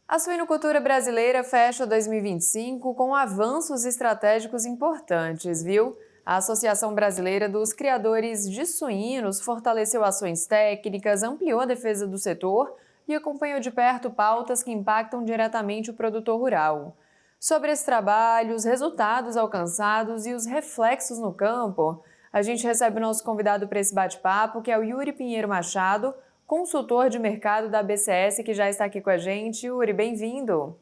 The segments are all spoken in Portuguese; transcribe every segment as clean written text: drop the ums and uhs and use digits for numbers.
A suinocultura brasileira fecha 2025 com avanços estratégicos importantes, viu? A Associação Brasileira dos Criadores de Suínos fortaleceu ações técnicas, ampliou a defesa do setor e acompanhou de perto pautas que impactam diretamente o produtor rural. Sobre esse trabalho, os resultados alcançados e os reflexos no campo, a gente recebe o nosso convidado para esse bate-papo, que é o Yuri Pinheiro Machado, consultor de mercado da BCS, que já está aqui com a gente. Yuri, bem-vindo.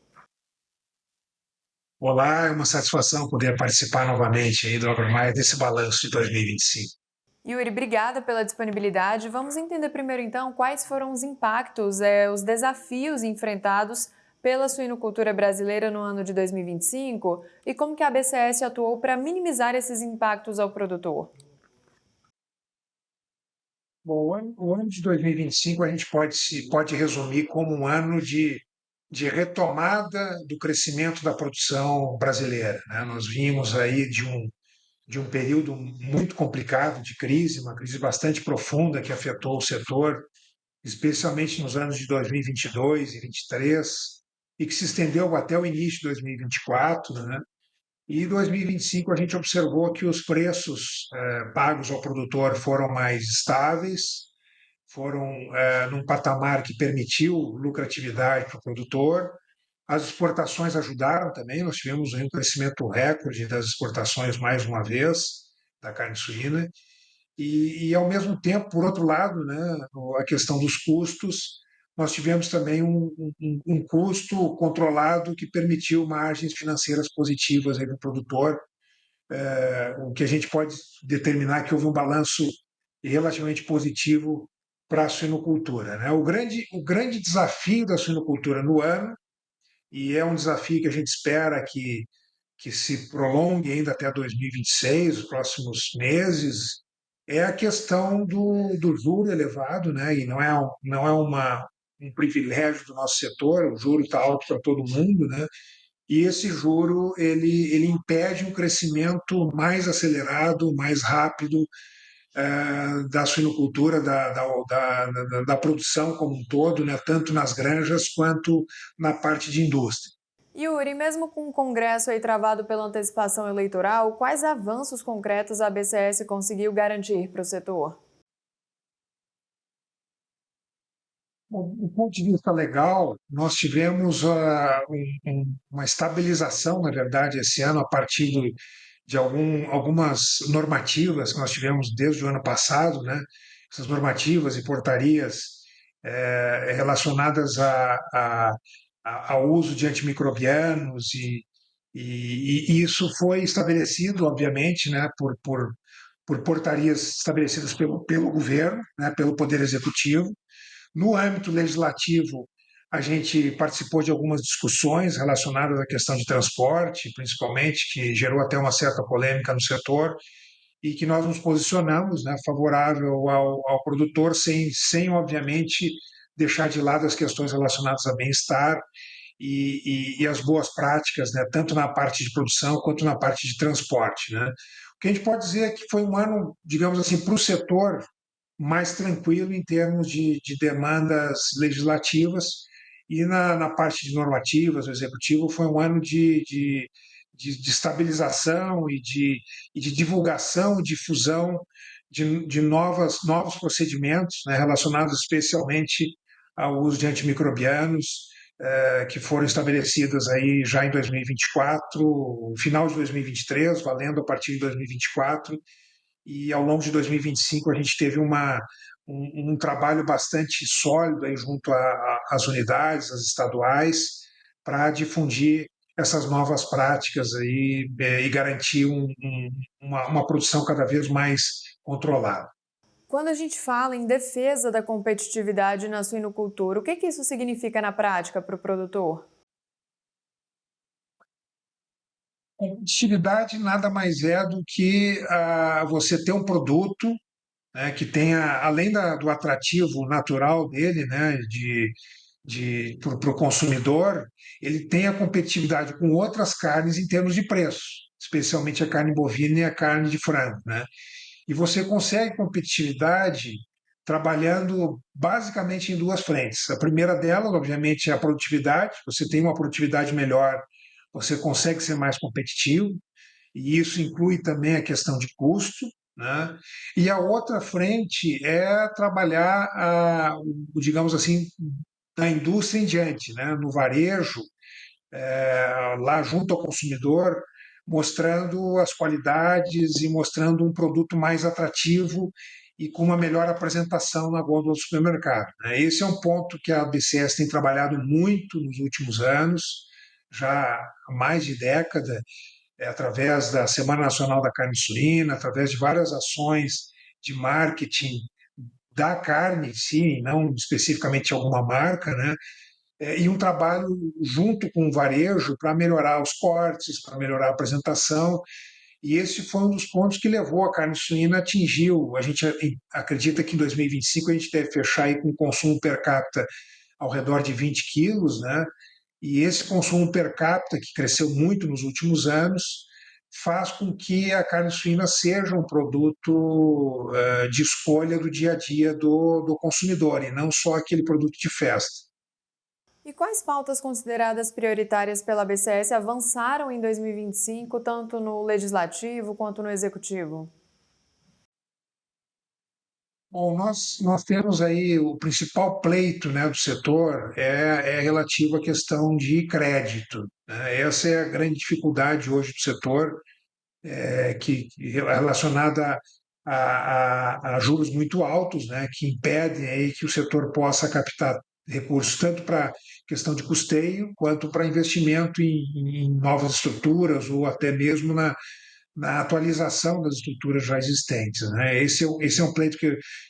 Olá, é uma satisfação poder participar novamente aí do AgroMaia desse balanço de 2025. Yuri, obrigada pela disponibilidade. Vamos entender primeiro, então, quais foram os impactos, os desafios enfrentados pela suinocultura brasileira no ano de 2025 e como que a BCS atuou para minimizar esses impactos ao produtor. Bom, o ano de 2025 a gente pode resumir como um ano de retomada do crescimento da produção brasileira, né? Nós vimos aí de um período muito complicado de crise, uma crise bastante profunda que afetou o setor, especialmente nos anos de 2022 e 2023, e que se estendeu até o início de 2024, né? E em 2025 a gente observou que os preços pagos ao produtor foram mais estáveis, foram num patamar que permitiu lucratividade para o produtor. As exportações ajudaram também, nós tivemos um crescimento recorde das exportações mais uma vez, da carne suína, e ao mesmo tempo, por outro lado, né, a questão dos custos, nós tivemos também um custo controlado que permitiu margens financeiras positivas para o produtor, o que a gente pode determinar que houve um balanço relativamente positivo para a suinocultura, né? O grande desafio da suinocultura no ano, e é um desafio que a gente espera que se prolongue ainda até 2026, os próximos meses, é a questão do juro elevado, né? E não é um privilégio do nosso setor, o juro está alto para todo mundo, né? E esse juro ele impede um crescimento mais acelerado, mais rápido da suinocultura, da produção como um todo, né? Tanto nas granjas quanto na parte de indústria. Yuri, mesmo com o Congresso aí travado pela antecipação eleitoral, quais avanços concretos a BCS conseguiu garantir para o setor? Bom, do ponto de vista legal, nós tivemos uma estabilização, na verdade, esse ano, a partir de algumas normativas que nós tivemos desde o ano passado, né? Essas normativas e portarias relacionadas ao uso de antimicrobianos e isso foi estabelecido, obviamente, né, por portarias estabelecidas pelo governo, né, pelo Poder Executivo. No âmbito legislativo, a gente participou de algumas discussões relacionadas à questão de transporte, principalmente, que gerou até uma certa polêmica no setor, e que nós nos posicionamos, né, favorável ao produtor, sem, obviamente, deixar de lado as questões relacionadas a bem-estar e as boas práticas, né, tanto na parte de produção quanto na parte de transporte. Né. O que a gente pode dizer é que foi um ano, digamos assim, para o setor mais tranquilo em termos de demandas legislativas, e na parte de normativas, o executivo foi um ano de estabilização e de divulgação, difusão de novos procedimentos, né, relacionados especialmente ao uso de antimicrobianos, que foram estabelecidos aí já em 2024, final de 2023, valendo a partir de 2024, e ao longo de 2025 a gente teve um trabalho bastante sólido aí junto às unidades, às estaduais, para difundir essas novas práticas aí, e garantir uma produção cada vez mais controlada. Quando a gente fala em defesa da competitividade na suinocultura, o que isso significa na prática para o produtor? Competitividade nada mais é do que você ter um produto, né, que tenha, além do atrativo natural dele, né, para o consumidor, ele tem a competitividade com outras carnes em termos de preço, especialmente a carne bovina e a carne de frango, né? E você consegue competitividade trabalhando basicamente em duas frentes. A primeira delas, obviamente, é a produtividade. Você tem uma produtividade melhor, você consegue ser mais competitivo, e isso inclui também a questão de custo, né? E a outra frente é trabalhar, digamos assim, da indústria em diante, né? No varejo, lá junto ao consumidor, mostrando as qualidades e mostrando um produto mais atrativo e com uma melhor apresentação na gôndola do supermercado, né? Esse é um ponto que a BCS tem trabalhado muito nos últimos anos, já há mais de década, através da Semana Nacional da Carne Suína, através de várias ações de marketing da carne em si, não especificamente alguma marca, né? E um trabalho junto com o varejo para melhorar os cortes, para melhorar a apresentação. E esse foi um dos pontos que levou a carne suína a atingir. A gente acredita que em 2025 a gente deve fechar aí com um consumo per capita ao redor de 20 quilos, né? E esse consumo per capita, que cresceu muito nos últimos anos, faz com que a carne suína seja um produto de escolha do dia a dia do consumidor, e não só aquele produto de festa. E quais pautas consideradas prioritárias pela BCS avançaram em 2025, tanto no legislativo quanto no executivo? Bom, nós temos aí o principal pleito, né, do setor é relativo à questão de crédito, né? Essa é a grande dificuldade hoje do setor, que é relacionada a juros muito altos, né, que impedem aí que o setor possa captar recursos tanto para questão de custeio quanto para investimento em novas estruturas ou até mesmo na atualização das estruturas já existentes, né? Esse é um pleito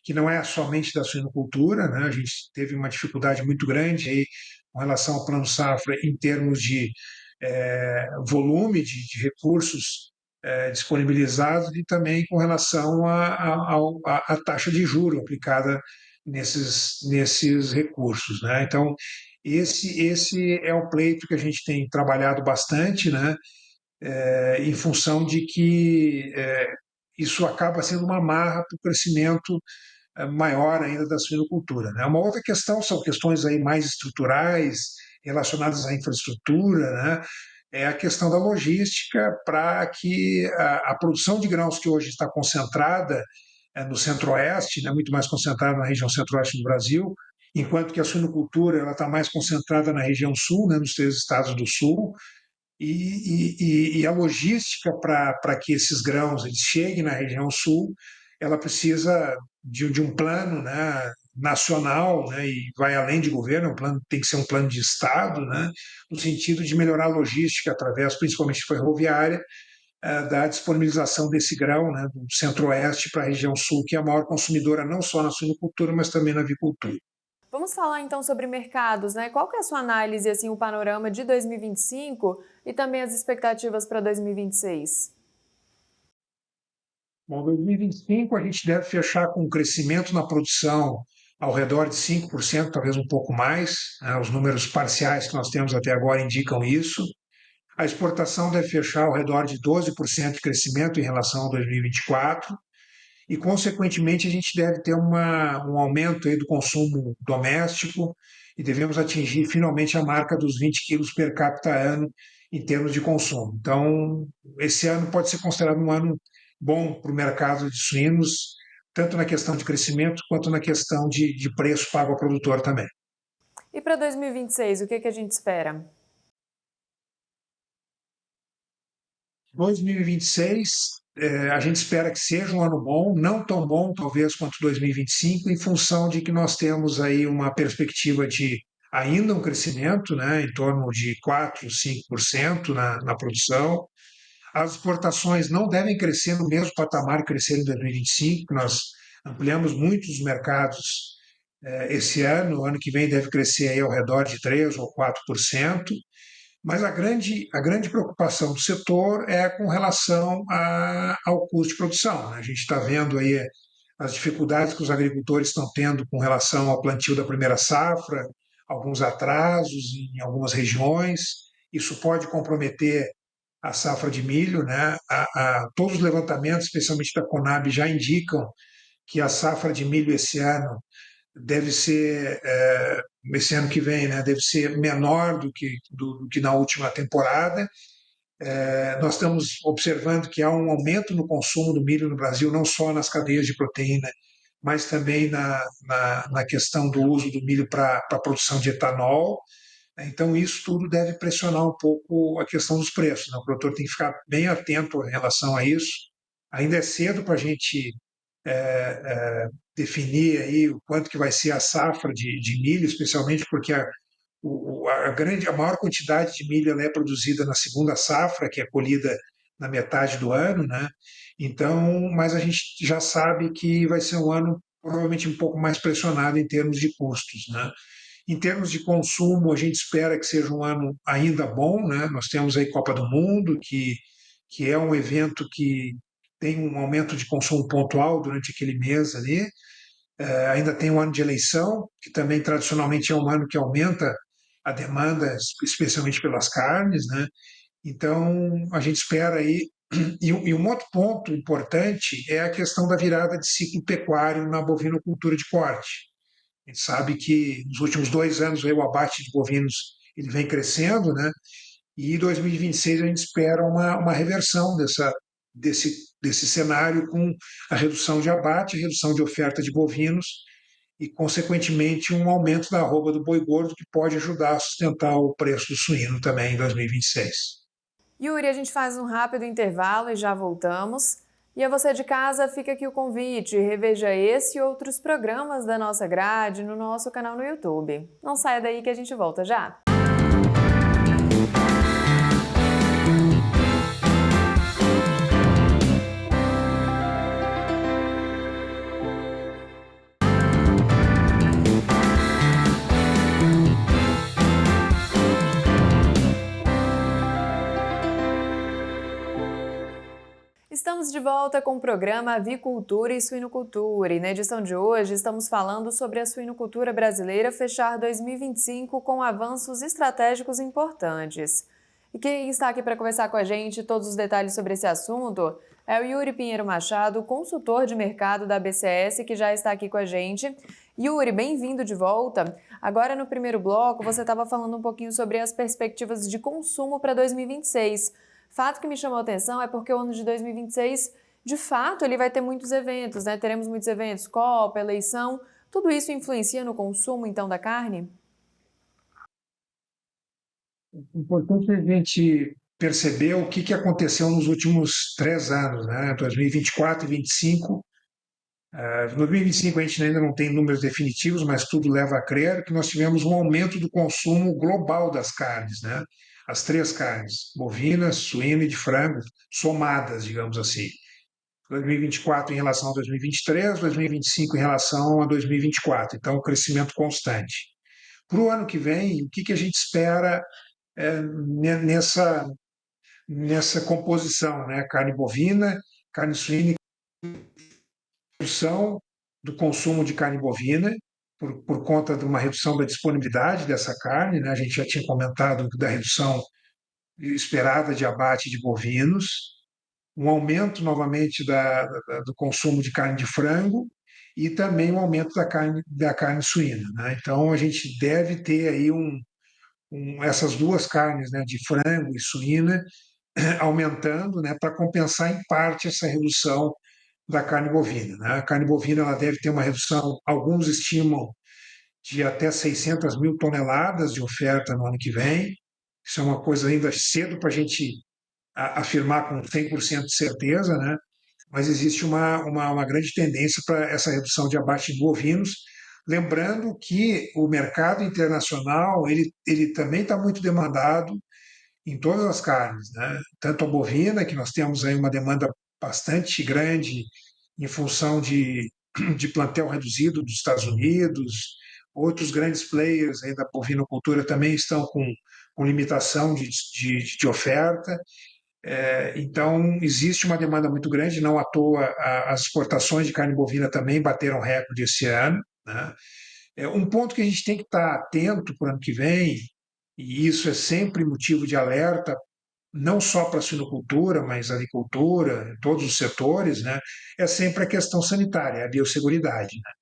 que não é somente da suinocultura, né? A gente teve uma dificuldade muito grande aí com relação ao Plano Safra em termos de volume de recursos disponibilizados e também com relação à taxa de juro aplicada nesses recursos, né? Então, esse é um pleito que a gente tem trabalhado bastante, né? Em função de que isso acaba sendo uma marra para o crescimento maior ainda da suinocultura, né? Uma outra questão são questões aí mais estruturais relacionadas à infraestrutura, né? É a questão da logística para que a produção de grãos que hoje está concentrada no centro-oeste, né, muito mais concentrada na região centro-oeste do Brasil, enquanto que a suinocultura ela está mais concentrada na região sul, né, nos três estados do sul, e a logística para que esses grãos eles cheguem na região sul, ela precisa de um plano, né, nacional, né, e vai além de governo, um plano, tem que ser um plano de Estado, né, no sentido de melhorar a logística através, principalmente ferroviária, da disponibilização desse grão, né, do centro-oeste para a região sul, que é a maior consumidora não só na suinocultura, mas também na avicultura. Vamos falar então sobre mercados, né? Qual que é a sua análise, assim, o panorama de 2025 e também as expectativas para 2026? Bom, 2025 a gente deve fechar com um crescimento na produção ao redor de 5%, talvez um pouco mais, né? Os números parciais que nós temos até agora indicam isso. A exportação deve fechar ao redor de 12% de crescimento em relação a 2024 e, consequentemente, a gente deve ter um aumento aí do consumo doméstico e devemos atingir finalmente a marca dos 20 quilos per capita ano em termos de consumo. Então, esse ano pode ser considerado um ano bom para o mercado de suínos, tanto na questão de crescimento quanto na questão de preço pago ao produtor também. E para 2026, o que que a gente espera? 2026, a gente espera que seja um ano bom, não tão bom talvez quanto 2025, em função de que nós temos aí uma perspectiva de ainda um crescimento, né, em torno de 4, 5% na produção. As exportações não devem crescer no mesmo patamar que cresceram em 2025, nós ampliamos muitos mercados esse ano, o ano que vem deve crescer aí ao redor de 3 ou 4%. Mas a grande preocupação do setor é com relação ao custo de produção, né? A gente está vendo aí as dificuldades que os agricultores estão tendo com relação ao plantio da primeira safra, alguns atrasos em algumas regiões. Isso pode comprometer a safra de milho, né? Todos os levantamentos, especialmente da Conab, já indicam que a safra de milho esse ano deve ser, esse ano que vem, né, deve ser menor do que na última temporada. Nós estamos observando que há um aumento no consumo do milho no Brasil, não só nas cadeias de proteína, mas também na questão do uso do milho para a produção de etanol. Então, isso tudo deve pressionar um pouco a questão dos preços, né? O produtor tem que ficar bem atento em relação a isso. Ainda é cedo para a gente é, definir aí o quanto que vai ser a safra de milho, especialmente porque a maior quantidade de milho ela é produzida na segunda safra, que é colhida na metade do ano, né? Então, mas a gente já sabe que vai ser um ano provavelmente um pouco mais pressionado em termos de custos, né? Em termos de consumo, a gente espera que seja um ano ainda bom, né? Nós temos aí Copa do Mundo, que é um evento que tem um aumento de consumo pontual durante aquele mês ali. Ainda tem um ano de eleição, que também tradicionalmente é um ano que aumenta a demanda, especialmente pelas carnes, né? Então, a gente espera aí. E um outro ponto importante é a questão da virada de ciclo pecuário na bovinocultura de corte. A gente sabe que nos últimos 2 anos aí, o abate de bovinos ele vem crescendo, né? E em 2026 a gente espera uma reversão desse cenário com a redução de abate, a redução de oferta de bovinos e, consequentemente, um aumento da arroba do boi gordo que pode ajudar a sustentar o preço do suíno também em 2026. Yuri, a gente faz um rápido intervalo e já voltamos. E a você de casa, fica aqui o convite, reveja esse e outros programas da nossa grade no nosso canal no YouTube. Não saia daí que a gente volta já! Estamos de volta com o programa Avicultura e Suinocultura e na edição de hoje estamos falando sobre a suinocultura brasileira fechar 2025 com avanços estratégicos importantes. E quem está aqui para conversar com a gente todos os detalhes sobre esse assunto é o Yuri Pinheiro Machado, consultor de mercado da BCS, que já está aqui com a gente. Yuri, bem-vindo de volta. Agora, no primeiro bloco, você estava falando um pouquinho sobre as perspectivas de consumo para 2026. Fato que me chamou a atenção é porque o ano de 2026, de fato, ele vai ter muitos eventos, né? Teremos muitos eventos, Copa, eleição. Tudo isso influencia no consumo, então, da carne? Importante a gente perceber o que aconteceu nos últimos 3 anos, né? 2024 e 2025. 2025 a gente ainda não tem números definitivos, mas tudo leva a crer que nós tivemos um aumento do consumo global das carnes, né? As três carnes, bovina, suína e de frango, somadas, digamos assim. 2024 em relação a 2023, 2025 em relação a 2024. Então, um crescimento constante. Para o ano que vem, o que a gente espera nessa composição, né? Carne bovina, carne suína, redução do consumo de carne bovina por conta de uma redução da disponibilidade dessa carne, né? A gente já tinha comentado da redução esperada de abate de bovinos, um aumento novamente do consumo de carne de frango e também um aumento da carne suína, né? Então a gente deve ter aí essas duas carnes, né, de frango e suína, aumentando, né, para compensar em parte essa redução da carne bovina, né? A carne bovina ela deve ter uma redução, alguns estimam, de até 600 mil toneladas de oferta no ano que vem. Isso é uma coisa ainda cedo para a gente afirmar com 100% de certeza, né? Mas existe uma grande tendência para essa redução de abate de bovinos. Lembrando que o mercado internacional ele também está muito demandado em todas as carnes, né? Tanto a bovina, que nós temos aí uma demanda bastante grande em função de plantel reduzido dos Estados Unidos, outros grandes players aí da bovinocultura também estão com limitação de oferta. Então, existe uma demanda muito grande, não à toa as exportações de carne bovina também bateram recorde esse ano, né? Um ponto que a gente tem que estar atento para o ano que vem, e isso é sempre motivo de alerta não só para a suinocultura, mas avicultura, todos os setores, né, é sempre a questão sanitária, a biosseguridade, né?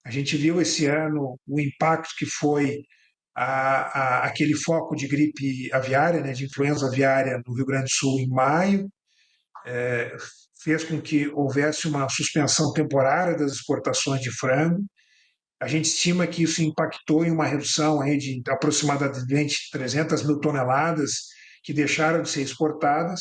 A gente viu esse ano o impacto que foi aquele foco de gripe aviária, né, de influenza aviária no Rio Grande do Sul em maio, fez com que houvesse uma suspensão temporária das exportações de frango. A gente estima que isso impactou em uma redução aí de aproximadamente 300 mil toneladas que deixaram de ser exportadas.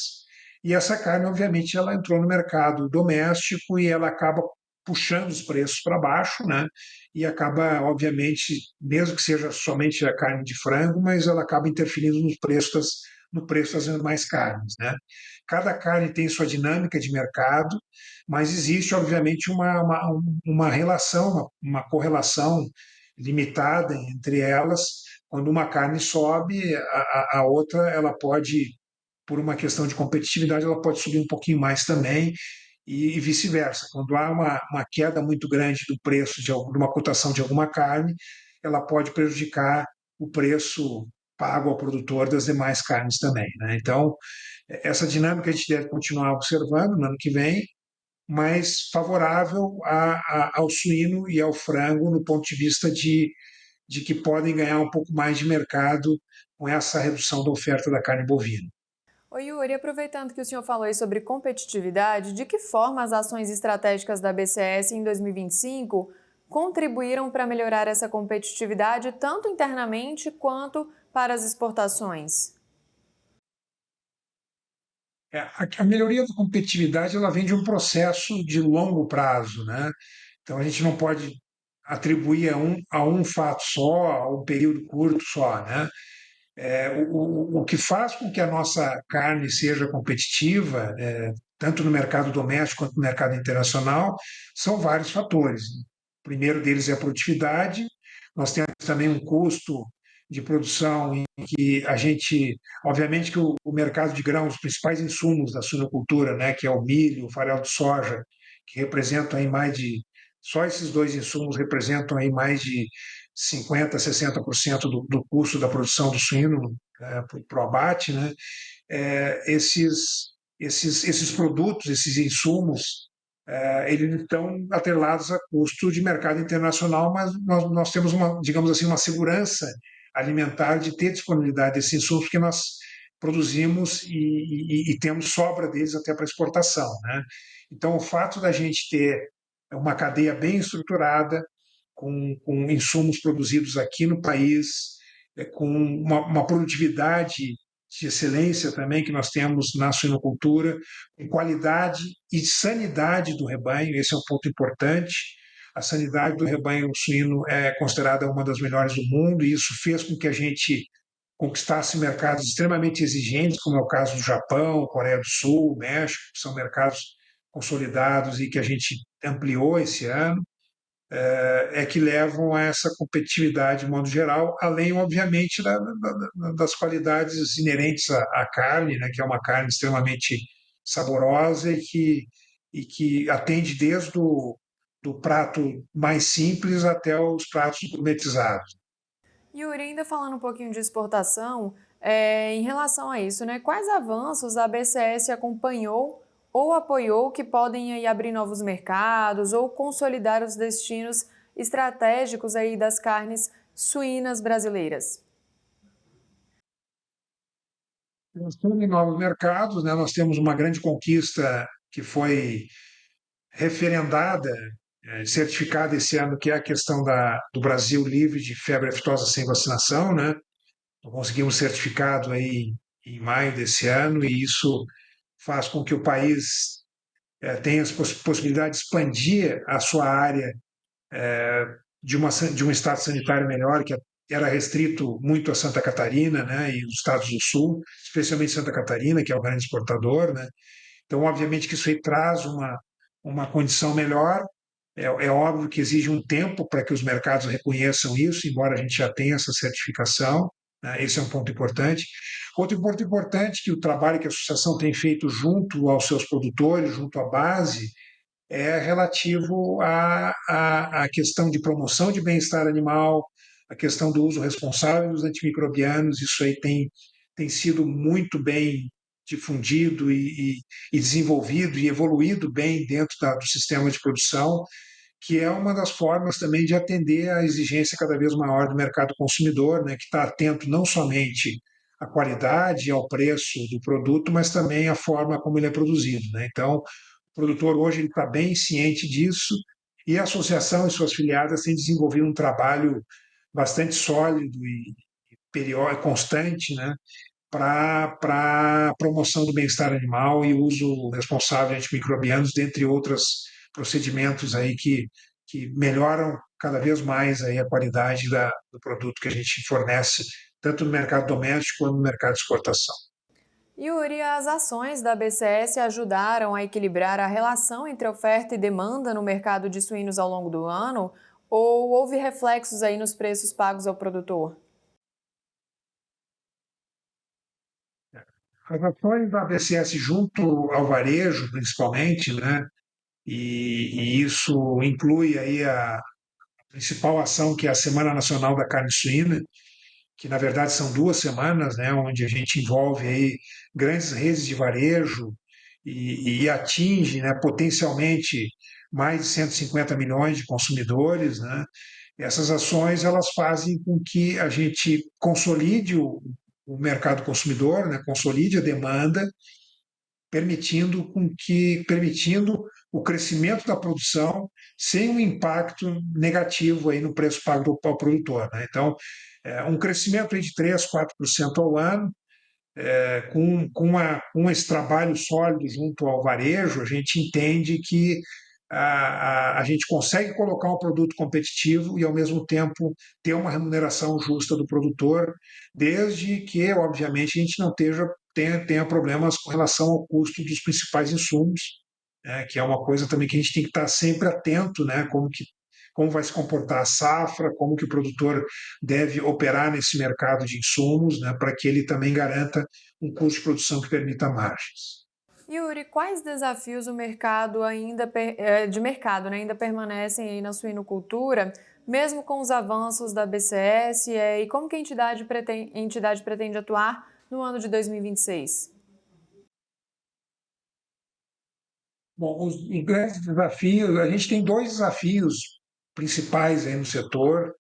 E essa carne, obviamente, ela entrou no mercado doméstico e ela acaba puxando os preços para baixo, né? E acaba, obviamente, mesmo que seja somente a carne de frango, mas ela acaba interferindo no preço das demais carnes, né? Cada carne tem sua dinâmica de mercado, mas existe, obviamente, uma relação, uma correlação limitada entre elas. Quando uma carne sobe, a outra ela pode, por uma questão de competitividade, ela pode subir um pouquinho mais também, e vice-versa. Quando há uma queda muito grande do preço de uma cotação de alguma carne, ela pode prejudicar o preço pago ao produtor das demais carnes também, né? Então, essa dinâmica a gente deve continuar observando no ano que vem, mais favorável ao suíno e ao frango no ponto de vista de que podem ganhar um pouco mais de mercado com essa redução da oferta da carne bovina. Oi, Yuri, aproveitando que o senhor falou aí sobre competitividade, de que forma as ações estratégicas da BCS em 2025 contribuíram para melhorar essa competitividade tanto internamente quanto para as exportações? A melhoria da competitividade ela vem de um processo de longo prazo, né? Então a gente não pode atribuir a um fato só, a um período curto só, né? O que faz com que a nossa carne seja competitiva, tanto no mercado doméstico quanto no mercado internacional, são vários fatores. O primeiro deles é a produtividade. Nós temos também um custo de produção em que a gente, obviamente que o mercado de grãos, os principais insumos da suinocultura, né, que é o milho, o farelo de soja, que representam aí mais de, só esses dois insumos representam aí mais de 50%, 60% do custo da produção do suíno para o abate, né? Esses produtos, esses insumos, eles estão atrelados a custo de mercado internacional, mas nós temos uma, digamos assim, uma segurança alimentar de ter disponibilidade desses insumos, porque nós produzimos e temos sobra deles até para exportação, né? Então, o fato da gente ter uma cadeia bem estruturada, com insumos produzidos aqui no país, com uma produtividade de excelência também que nós temos na suinocultura, com qualidade e sanidade do rebanho, esse é um ponto importante. A sanidade do rebanho suíno é considerada uma das melhores do mundo, e isso fez com que a gente conquistasse mercados extremamente exigentes, como é o caso do Japão, Coreia do Sul, México, que são mercados consolidados e que a gente ampliou esse ano, que levam a essa competitividade de modo geral, além, obviamente, das qualidades inerentes à carne, né, que é uma carne extremamente saborosa e que atende desde do prato mais simples até os pratos gourmetizados. Yuri, ainda falando um pouquinho de exportação, em relação a isso, né, quais avanços a BCS acompanhou ou apoiou que podem aí abrir novos mercados ou consolidar os destinos estratégicos aí das carnes suínas brasileiras? Nós estamos em novos mercados, né? Nós temos uma grande conquista que foi referendada, certificada esse ano, que é a questão do Brasil livre de febre aftosa sem vacinação, né? Nós conseguimos certificado aí em maio desse ano, e isso faz com que o país tenha as possibilidade de expandir a sua área de um estado sanitário melhor, que era restrito muito a Santa Catarina, né, e os estados do Sul, especialmente Santa Catarina, que é o grande exportador, né? Então, obviamente que isso aí traz uma condição melhor. É óbvio que exige um tempo para que os mercados reconheçam isso, embora a gente já tenha essa certificação, né? Esse é um ponto importante. Outro ponto importante que o trabalho que a associação tem feito junto aos seus produtores, junto à base, é relativo à questão de promoção de bem-estar animal, a questão do uso responsável dos antimicrobianos. Isso aí tem sido muito bem difundido e desenvolvido e evoluído bem dentro do sistema de produção, que é uma das formas também de atender à exigência cada vez maior do mercado consumidor, né, que está atento não somente à qualidade e ao preço do produto, mas também à forma como ele é produzido, né? Então, o produtor hoje está bem ciente disso e a associação e suas filiadas têm desenvolvido um trabalho bastante sólido e periódico, constante, né, para a promoção do bem-estar animal e uso responsável de antimicrobianos, dentre outros procedimentos aí que melhoram cada vez mais aí a qualidade do produto que a gente fornece, tanto no mercado doméstico quanto no mercado de exportação. Yuri, as ações da BCS ajudaram a equilibrar a relação entre oferta e demanda no mercado de suínos ao longo do ano? Ou houve reflexos aí nos preços pagos ao produtor? As ações da BCS junto ao varejo, principalmente, né, e isso inclui aí a principal ação, que é a Semana Nacional da Carne Suína, que na verdade são 2 semanas, né, onde a gente envolve aí grandes redes de varejo e atinge, né, potencialmente mais de 150 milhões de consumidores, né? Essas ações elas fazem com que a gente consolide o mercado consumidor, né, consolide a demanda, permitindo o crescimento da produção sem um impacto negativo aí no preço pago ao produtor, né? Então, um crescimento aí de 3, 4% ao ano, com esse trabalho sólido junto ao varejo, a gente entende que a gente consegue colocar um produto competitivo e, ao mesmo tempo, ter uma remuneração justa do produtor, desde que, obviamente, a gente não tenha problemas com relação ao custo dos principais insumos, né, que é uma coisa também que a gente tem que estar sempre atento, né, como vai se comportar a safra, como que o produtor deve operar nesse mercado de insumos, né, para que ele também garanta um custo de produção que permita margens. Yuri, quais desafios o mercado de mercado, né, ainda permanecem aí na suinocultura, mesmo com os avanços da BCS, e como que a entidade pretende atuar no ano de 2026? Bom, os grandes desafios, a gente tem 2 desafios principais aí no setor,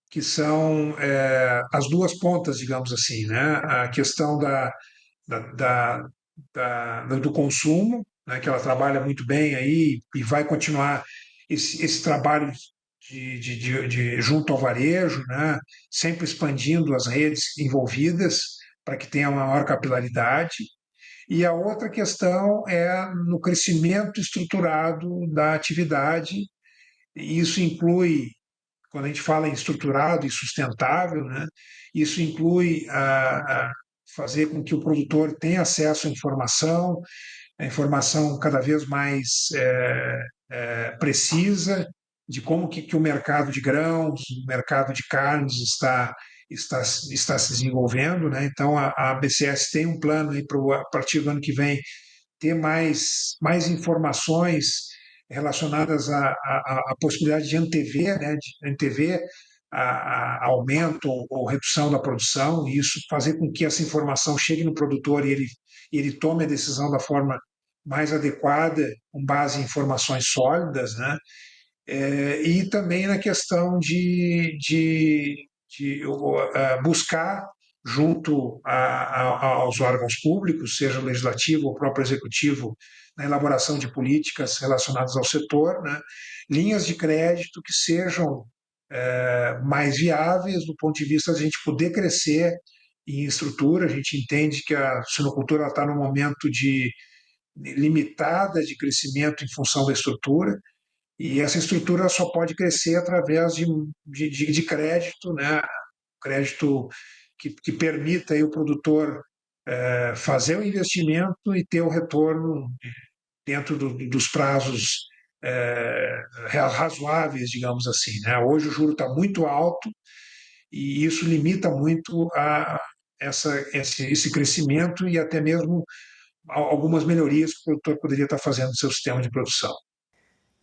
que são as 2 pontas, digamos assim, né? A questão da, da, do consumo, né, que ela trabalha muito bem aí e vai continuar esse trabalho junto ao varejo, né, sempre expandindo as redes envolvidas para que tenha uma maior capilaridade. E a outra questão é no crescimento estruturado da atividade, e isso inclui, quando a gente fala em estruturado e sustentável, né, isso inclui fazer com que o produtor tenha acesso à informação, a informação cada vez mais precisa de como que o mercado de grãos, o mercado de carnes está se desenvolvendo, né? Então a BCS tem um plano aí a partir do ano que vem ter mais informações relacionadas à possibilidade de antever, né, de antever a aumento ou redução da produção, e isso fazer com que essa informação chegue no produtor e ele tome a decisão da forma mais adequada, com base em informações sólidas, né? E também na questão de buscar, junto aos órgãos públicos, seja o legislativo ou o próprio executivo, na elaboração de políticas relacionadas ao setor, né, linhas de crédito que sejam mais viáveis do ponto de vista de a gente poder crescer em estrutura. A gente entende que a suinocultura está num momento limitada de crescimento em função da estrutura, e essa estrutura só pode crescer através de crédito, né? Crédito que permita aí o produtor fazer o investimento e ter o retorno dentro dos prazos razoáveis, digamos assim, né? Hoje o juro está muito alto e isso limita muito esse crescimento e até mesmo algumas melhorias que o produtor poderia estar fazendo no seu sistema de produção.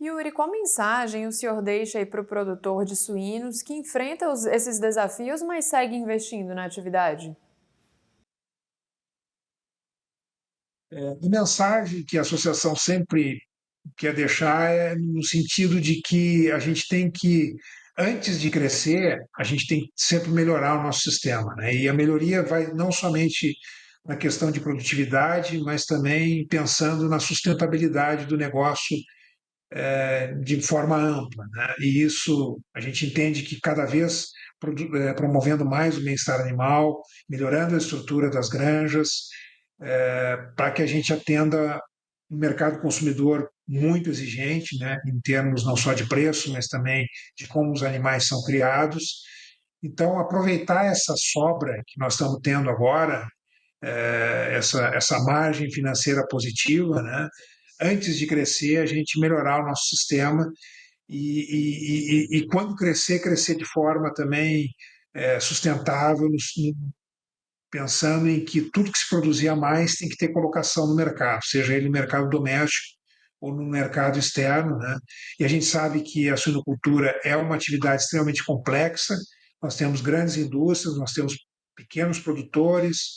Yuri, qual mensagem o senhor deixa aí para o produtor de suínos que enfrenta esses desafios, mas segue investindo na atividade? A mensagem que a associação sempre quer deixar é no sentido de que a gente tem que, antes de crescer, a gente tem que sempre melhorar o nosso sistema, né? E a melhoria vai não somente na questão de produtividade, mas também pensando na sustentabilidade do negócio de forma ampla, né? E isso a gente entende que cada vez promovendo mais o bem-estar animal, melhorando a estrutura das granjas, para que a gente atenda um mercado consumidor muito exigente, né, em termos não só de preço, mas também de como os animais são criados. Então, aproveitar essa sobra que nós estamos tendo agora, essa margem financeira positiva, né, antes de crescer, a gente melhorar o nosso sistema e quando crescer, crescer de forma também sustentável, pensando em que tudo que se produzir a mais tem que ter colocação no mercado, seja ele no mercado doméstico ou no mercado externo, né? E a gente sabe que a suinocultura é uma atividade extremamente complexa. Nós temos grandes indústrias, nós temos pequenos produtores,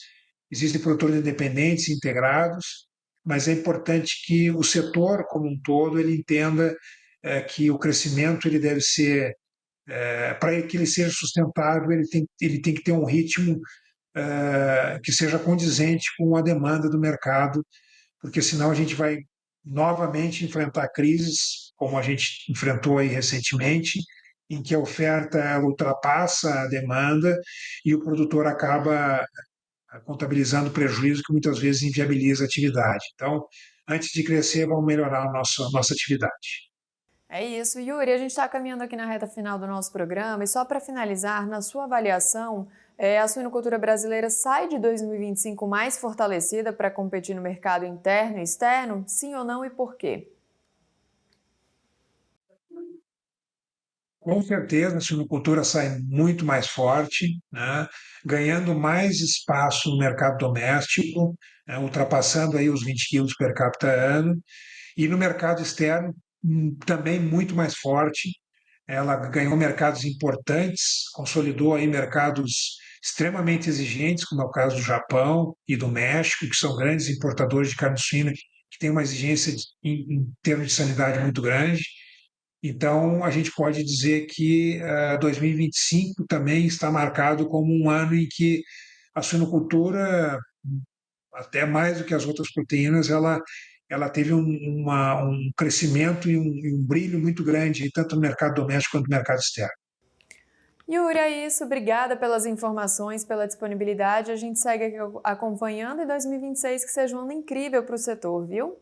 existem produtores independentes, integrados, mas é importante que o setor como um todo ele entenda que o crescimento ele deve ser para que ele seja sustentável, ele tem que ter um ritmo que seja condizente com a demanda do mercado, porque senão a gente vai novamente enfrentar crises, como a gente enfrentou aí recentemente, em que a oferta ultrapassa a demanda e o produtor acaba contabilizando prejuízo que muitas vezes inviabiliza a atividade. Então, antes de crescer, vamos melhorar a nossa atividade. É isso, Yuri. A gente está caminhando aqui na reta final do nosso programa e só para finalizar, na sua avaliação, a suinocultura brasileira sai de 2025 mais fortalecida para competir no mercado interno e externo? Sim ou não e por quê? Com certeza, a suinocultura sai muito mais forte, né, ganhando mais espaço no mercado doméstico, né, ultrapassando aí os 20 quilos per capita ano, e no mercado externo também muito mais forte. Ela ganhou mercados importantes, consolidou aí mercados extremamente exigentes, como é o caso do Japão e do México, que são grandes importadores de carne suína, que têm uma exigência em termos de sanidade muito grande. Então, a gente pode dizer que 2025 também está marcado como um ano em que a suinocultura, até mais do que as outras proteínas, ela teve um crescimento e um brilho muito grande, tanto no mercado doméstico quanto no mercado externo. Yuri, é isso. Obrigada pelas informações, pela disponibilidade. A gente segue aqui acompanhando em 2026 que seja um ano incrível para o setor, viu?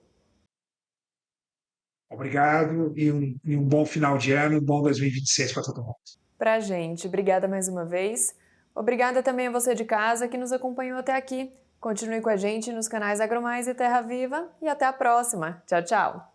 Obrigado e um bom final de ano, um bom 2026 para todo mundo. Pra gente. Obrigada mais uma vez. Obrigada também a você de casa que nos acompanhou até aqui. Continue com a gente nos canais Agromais e Terra Viva e até a próxima. Tchau, tchau!